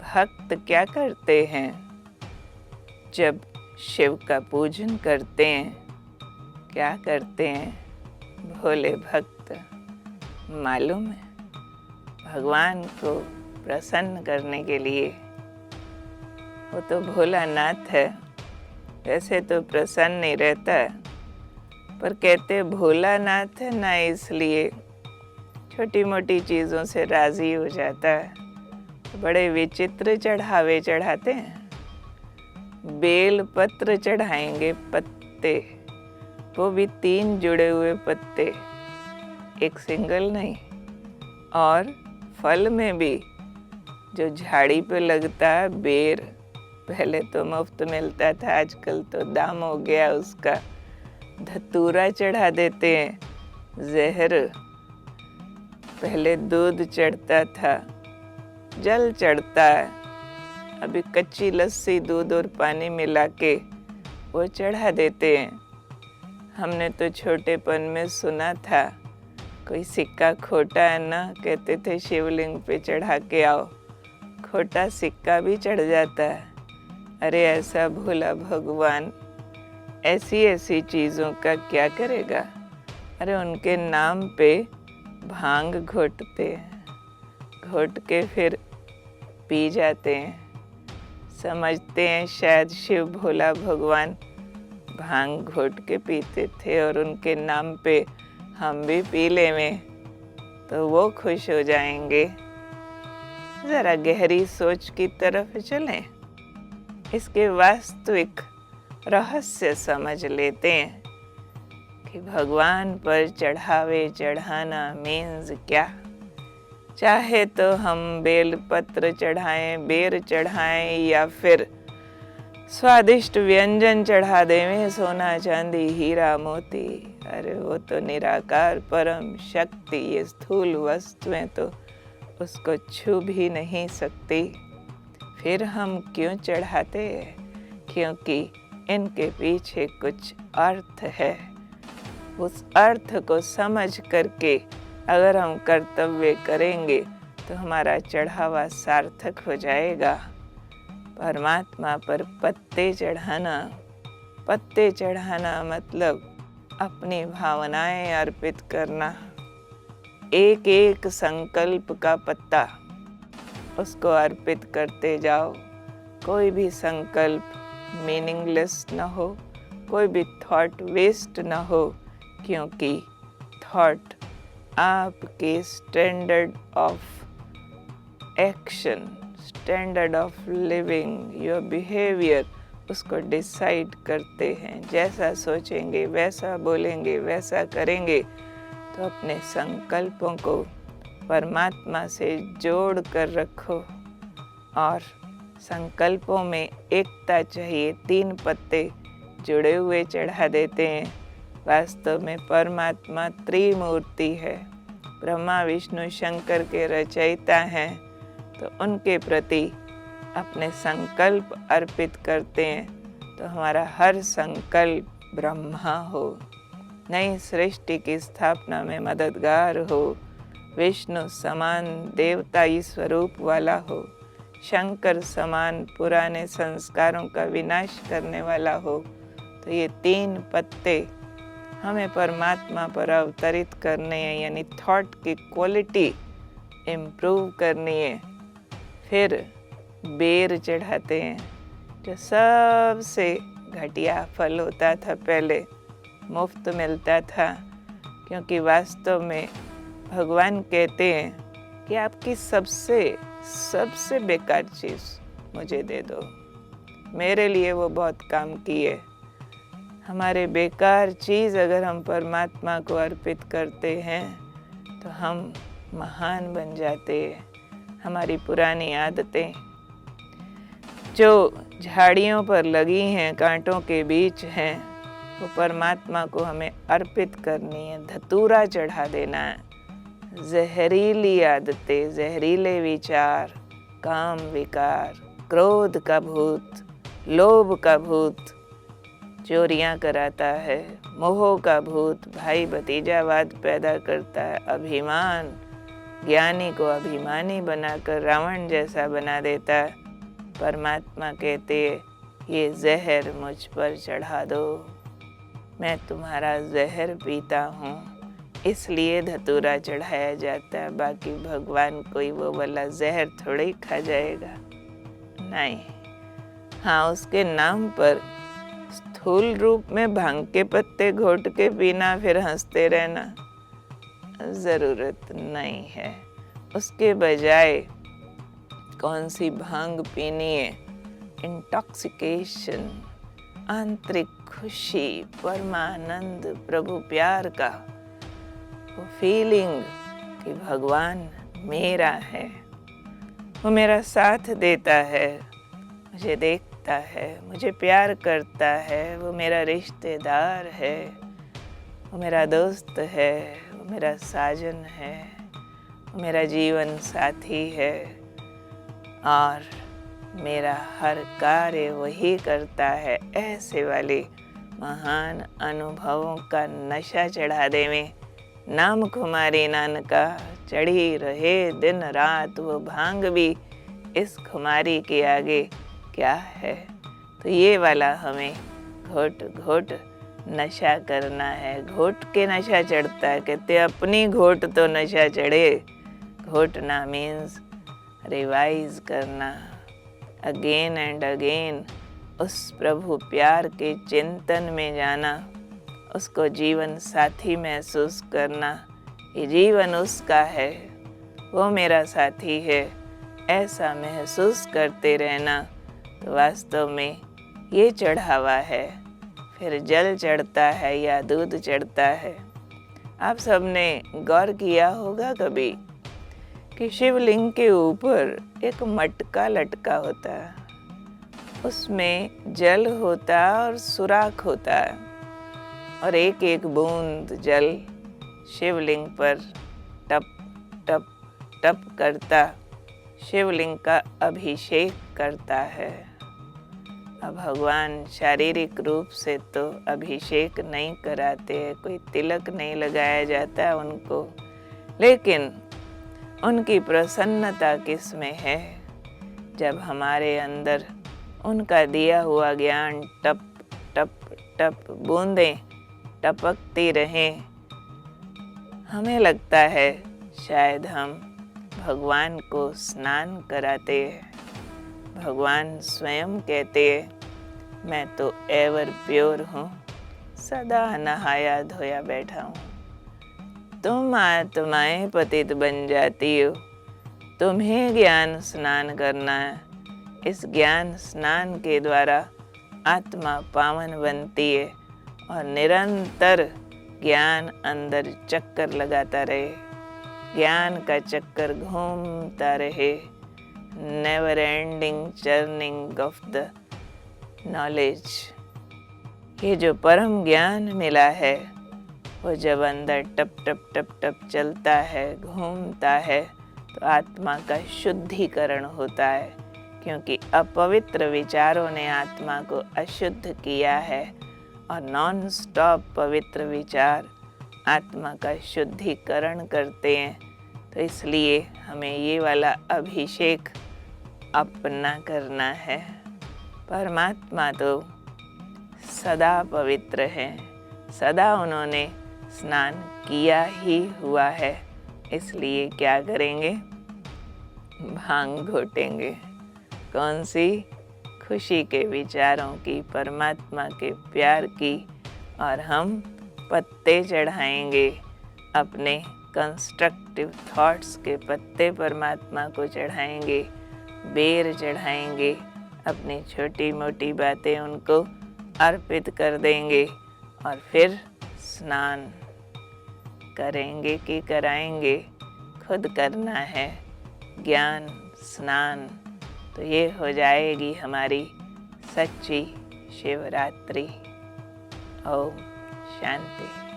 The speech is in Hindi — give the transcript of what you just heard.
भक्त क्या करते हैं जब शिव का पूजन करते हैं? क्या करते हैं भोले भक्त मालूम है? भगवान को प्रसन्न करने के लिए, वो तो भोलानाथ है, वैसे तो प्रसन्न नहीं रहता है, पर कहते भोलानाथ है ना, इसलिए छोटी मोटी चीज़ों से राज़ी हो जाता है। तो बड़े विचित्र चढ़ावे चढ़ाते हैं। बेल पत्र चढ़ाएंगे, पत्ते, वो भी 3 जुड़े हुए पत्ते, एक सिंगल नहीं। और फल में भी जो झाड़ी पे लगता है बेर, पहले तो मुफ्त मिलता था, आजकल तो दाम हो गया उसका। धतूरा चढ़ा देते हैं, जहर। पहले दूध चढ़ता था, जल चढ़ता है, अभी कच्ची लस्सी दूध और पानी मिला के वो चढ़ा देते हैं। हमने तो छोटेपन में सुना था, कोई सिक्का खोटा है ना, कहते थे शिवलिंग पे चढ़ा के आओ, खोटा सिक्का भी चढ़ जाता है। अरे ऐसा भोला भगवान ऐसी ऐसी चीज़ों का क्या करेगा? अरे उनके नाम पे भांग घोटते हैं, घोट के फिर पी जाते हैं। समझते हैं शायद शिव भोला भगवान भांग घोट के पीते थे और उनके नाम पे हम भी पी लें तो वो खुश हो जाएंगे। ज़रा गहरी सोच की तरफ चलें, इसके वास्तविक रहस्य समझ लेते हैं कि भगवान पर चढ़ावे चढ़ाना मीन्स क्या। चाहे तो हम बेल पत्र चढ़ाएं, बेर चढ़ाएं, या फिर स्वादिष्ट व्यंजन चढ़ा देवें, सोना चांदी हीरा मोती। अरे वो तो निराकार परम शक्ति, ये स्थूल वस्तुएं तो उसको छू भी नहीं सकती। फिर हम क्यों चढ़ाते हैं? क्योंकि इनके पीछे कुछ अर्थ है। उस अर्थ को समझ करके अगर हम कर्तव्य करेंगे तो हमारा चढ़ावा सार्थक हो जाएगा। परमात्मा पर पत्ते चढ़ाना, पत्ते चढ़ाना मतलब अपनी भावनाएं अर्पित करना। एक एक संकल्प का पत्ता, उसको अर्पित करते जाओ। कोई भी संकल्प मीनिंगलेस न हो, कोई भी थॉट वेस्ट न हो, क्योंकि थॉट आपके standard of action, standard of living, your behaviour, उसको डिसाइड करते हैं। जैसा सोचेंगे, वैसा बोलेंगे, वैसा करेंगे। तो अपने संकल्पों को परमात्मा से जोड़ कर रखो और संकल्पों में एकता चाहिए। 3 पत्ते जुड़े हुए चढ़ा देते हैं। वास्तव में परमात्मा त्रिमूर्ति है, ब्रह्मा विष्णु शंकर के रचयिता हैं, तो उनके प्रति अपने संकल्प अर्पित करते हैं तो हमारा हर संकल्प ब्रह्मा हो, नई सृष्टि की स्थापना में मददगार हो, विष्णु समान देवताई स्वरूप वाला हो, शंकर समान पुराने संस्कारों का विनाश करने वाला हो। तो ये 3 पत्ते हमें परमात्मा पर अवतरित करने हैं, यानी थॉट की क्वालिटी इम्प्रूव करनी है। फिर बेर चढ़ाते हैं, जो सबसे घटिया फल होता था, पहले मुफ्त मिलता था, क्योंकि वास्तव में भगवान कहते हैं कि आपकी सबसे बेकार चीज़ मुझे दे दो, मेरे लिए वो बहुत काम की है। हमारे बेकार चीज़ अगर हम परमात्मा को अर्पित करते हैं तो हम महान बन जाते हैं। हमारी पुरानी आदतें जो झाड़ियों पर लगी हैं, कांटों के बीच हैं, वो परमात्मा को हमें अर्पित करनी है, धतूरा चढ़ा देना है। जहरीली आदतें, जहरीले विचार, काम विकार, क्रोध का भूत, लोभ का भूत चोरियां कराता है, मोह का भूत भाई भतीजावाद पैदा करता है, अभिमान, ज्ञानी को अभिमानी बनाकर रावण जैसा बना देता है। परमात्मा कहते हैं ये जहर मुझ पर चढ़ा दो, मैं तुम्हारा जहर पीता हूँ, इसलिए धतूरा चढ़ाया जाता है। बाकी भगवान कोई वो वाला जहर थोड़ा ही खा जाएगा, नहीं। हाँ, उसके नाम पर स्थूल रूप में भांग के पत्ते घोट के पीना फिर हंसते रहना ज़रूरत नहीं है। उसके बजाय कौन सी भांग पीनी है? इंटॉक्सिकेशन, आंतरिक खुशी, परमानंद, प्रभु प्यार का वो फीलिंग कि भगवान मेरा है, वो मेरा साथ देता है, मुझे देखता है, मुझे प्यार करता है, वो मेरा रिश्तेदार है, वो मेरा दोस्त है, वो मेरा साजन है, वो मेरा जीवन साथी है और मेरा हर कार्य वही करता है। ऐसे वाले महान अनुभवों का नशा चढ़ा देवें। नाम खुमारी नानका चढ़ी रहे दिन रात, वो भांग भी इस खुमारी के आगे क्या है। तो ये वाला हमें घोट घोट नशा करना है। घोट के नशा चढ़ता है, कहते अपनी घोट तो नशा चढ़े। घोटना मीन्स रिवाइज करना, अगेन एंड अगेन उस प्रभु प्यार के चिंतन में जाना, उसको जीवन साथी महसूस करना। ये जीवन उसका है, वो मेरा साथी है, ऐसा महसूस करते रहना। तो वास्तव में ये चढ़ावा है। फिर जल चढ़ता है या दूध चढ़ता है। आप सबने गौर किया होगा कभी कि शिवलिंग के ऊपर एक मटका लटका होता है, उसमें जल होता है और सुराख होता है, और एक एक बूंद जल शिवलिंग पर टप टप टप करता शिवलिंग का अभिषेक करता है। अब भगवान शारीरिक रूप से तो अभिषेक नहीं कराते हैं, कोई तिलक नहीं लगाया जाता है उनको, लेकिन उनकी प्रसन्नता किस में है? जब हमारे अंदर उनका दिया हुआ ज्ञान टप टप टप बूंदें टपकती रहें, हमें लगता है शायद हम भगवान को स्नान कराते हैं। भगवान स्वयं कहते हैं मैं तो एवर प्योर हूँ, सदा नहाया धोया बैठा हूँ। तुम आत्माएं पतित बन जाती हो, तुम्हें ज्ञान स्नान करना है। इस ज्ञान स्नान के द्वारा आत्मा पावन बनती है और निरंतर ज्ञान अंदर चक्कर लगाता रहे, ज्ञान का चक्कर घूमता रहे, never ending churning of the knowledge. ये जो परम ज्ञान मिला है वो जब अंदर टप टप टप टप चलता है, घूमता है, तो आत्मा का शुद्धिकरण होता है, क्योंकि अपवित्र विचारों ने आत्मा को अशुद्ध किया है और नॉन स्टॉप पवित्र विचार आत्मा का शुद्धिकरण करते हैं। तो इसलिए हमें ये वाला अभिषेक अपना करना है। परमात्मा तो सदा पवित्र है, सदा उन्होंने स्नान किया ही हुआ है, इसलिए क्या करेंगे? भांग घोटेंगे। कौन सी? खुशी के विचारों की, परमात्मा के प्यार की। और हम पत्ते चढ़ाएंगे, अपने कंस्ट्रक्टिव थॉट्स के पत्ते परमात्मा को चढ़ाएंगे, बेर चढ़ाएंगे, अपनी छोटी मोटी बातें उनको अर्पित कर देंगे और फिर स्नान करेंगे कि कराएंगे, खुद करना है ज्ञान स्नान। तो ये हो जाएगी हमारी सच्ची शिवरात्रि। ओम शांति।